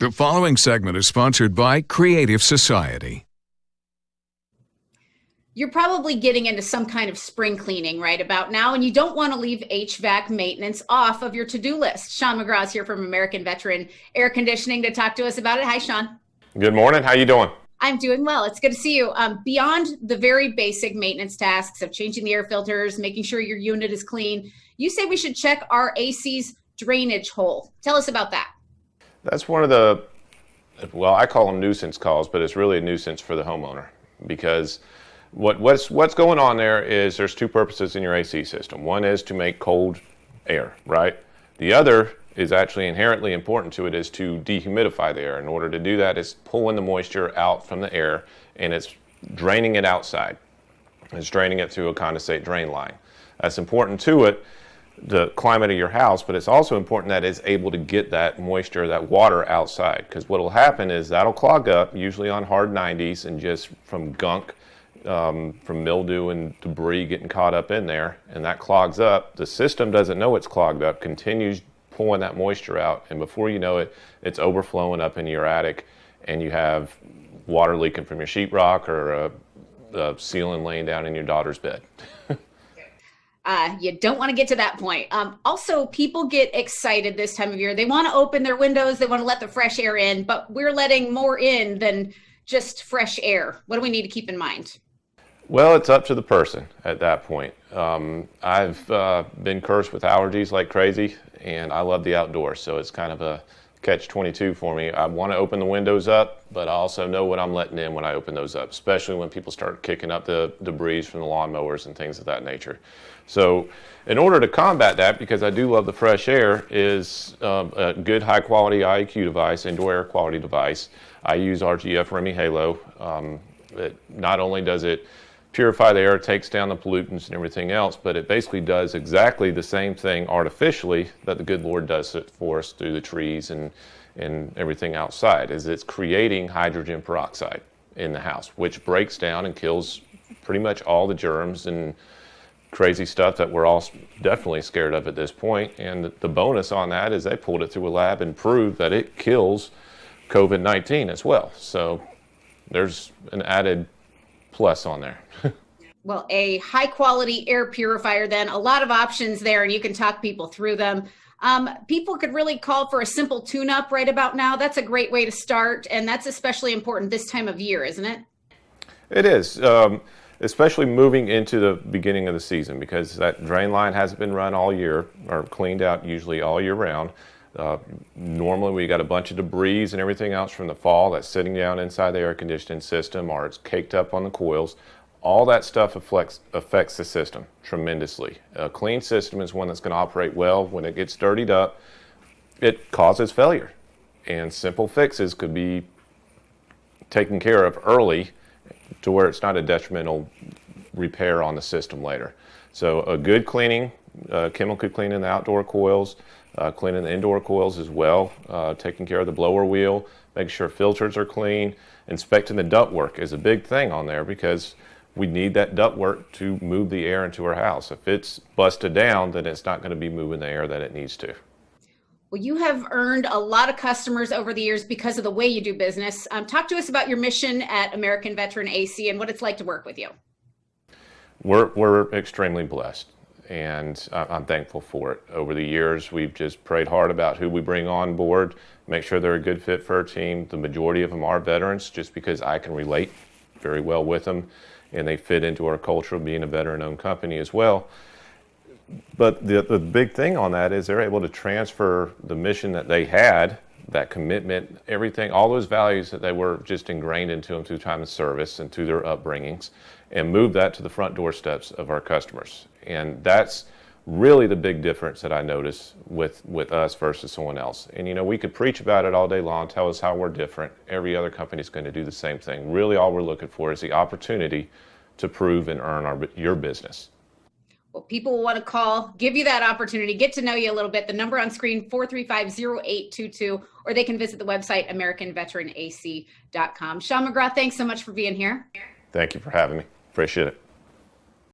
The following segment is sponsored by Creative Society. You're probably getting into some kind of spring cleaning right about now, and you don't want to leave HVAC maintenance off of your to-do list. Shawn McGraw is here from American Veteran Air Conditioning to talk to us about it. Hi, Shawn. Good morning. How you doing? I'm doing well. It's good to see you. Beyond the very basic maintenance tasks of changing the air filters, making sure your unit is clean, you say we should check our AC's drainage hole. Tell us about that. That's one of the, well, I call them nuisance calls, but it's really a nuisance for the homeowner, because what's going on there is there's two purposes in your AC system. One is to make cold air, right? The other is actually inherently important to it is to dehumidify the air. In order to do that, it's pulling the moisture out from the air and it's draining it outside. It's draining it through a condensate drain line. That's important to it, the climate of your house, but it's also important that it's able to get that moisture, that water outside, because what will happen is that'll clog up, usually on hard 90s, and just from gunk, from mildew and debris getting caught up in there, and that clogs up. The system doesn't know it's clogged up, continues pulling that moisture out, and before you know it, it's overflowing up into your attic, and you have water leaking from your sheetrock or a ceiling laying down in your daughter's bed. You don't want to get to that point. Also, people get excited this time of year. They want to open their windows. They want to let the fresh air in, but we're letting more in than just fresh air. What do we need to keep in mind? Well, it's up to the person at that point. I've been cursed with allergies like crazy, and I love the outdoors, so it's kind of a catch-22 for me. I want to open the windows up, but I also know what I'm letting in when I open those up, especially when people start kicking up the debris from the lawnmowers and things of that nature. So in order to combat that, because I do love the fresh air, is a good high-quality IAQ device, indoor air quality device. I use RGF Remy Halo. It not only does it purify the air, takes down the pollutants and everything else, but it basically does exactly the same thing artificially that the good Lord does it for us through the trees and everything outside, is it's creating hydrogen peroxide in the house, which breaks down and kills pretty much all the germs and crazy stuff that we're all definitely scared of at this point. And the bonus on that is they pulled it through a lab and proved that it kills COVID-19 as well. So there's an added plus on there. Well, a high quality air purifier, then a lot of options there, and you can talk people through them. People could really call for a simple tune-up right about now. That's a great way to start, and that's especially important this time of year, isn't it? It is, especially moving into the beginning of the season, because that drain line hasn't been run all year, or cleaned out usually all year round. Normally we got a bunch of debris and everything else from the fall that's sitting down inside the air conditioning system, or it's caked up on the coils. All that stuff affects the system tremendously. A clean system is one that's going to operate well. When it gets dirtied up, it causes failure. And simple fixes could be taken care of early to where it's not a detrimental repair on the system later. So a good cleaning, chemical cleaning the outdoor coils, cleaning the indoor coils as well, taking care of the blower wheel, making sure filters are clean. Inspecting the ductwork is a big thing on there, because we need that ductwork to move the air into our house. If it's busted down, then it's not going to be moving the air that it needs to. Well, you have earned a lot of customers over the years because of the way you do business. Talk to us about your mission at American Veteran AC and what it's like to work with you. We're extremely blessed, and I'm thankful for it. Over the years, we've just prayed hard about who we bring on board, make sure they're a good fit for our team. The majority of them are veterans, just because I can relate very well with them, and they fit into our culture of being a veteran-owned company as well. But the big thing on that is they're able to transfer the mission that they had, that commitment, everything, all those values that they were just ingrained into them through time of service and through their upbringings, and move that to the front doorsteps of our customers. And that's really the big difference that I notice with us versus someone else. And you know, we could preach about it all day long, tell us how we're different. Every other company is going to do the same thing. Really all we're looking for is the opportunity to prove and earn your business. Well, people will want to call, give you that opportunity, get to know you a little bit. The number on screen, 435-0822, or they can visit the website, AmericanVeteranAC.com. Shawn McGraw, thanks so much for being here. Thank you for having me. Appreciate it.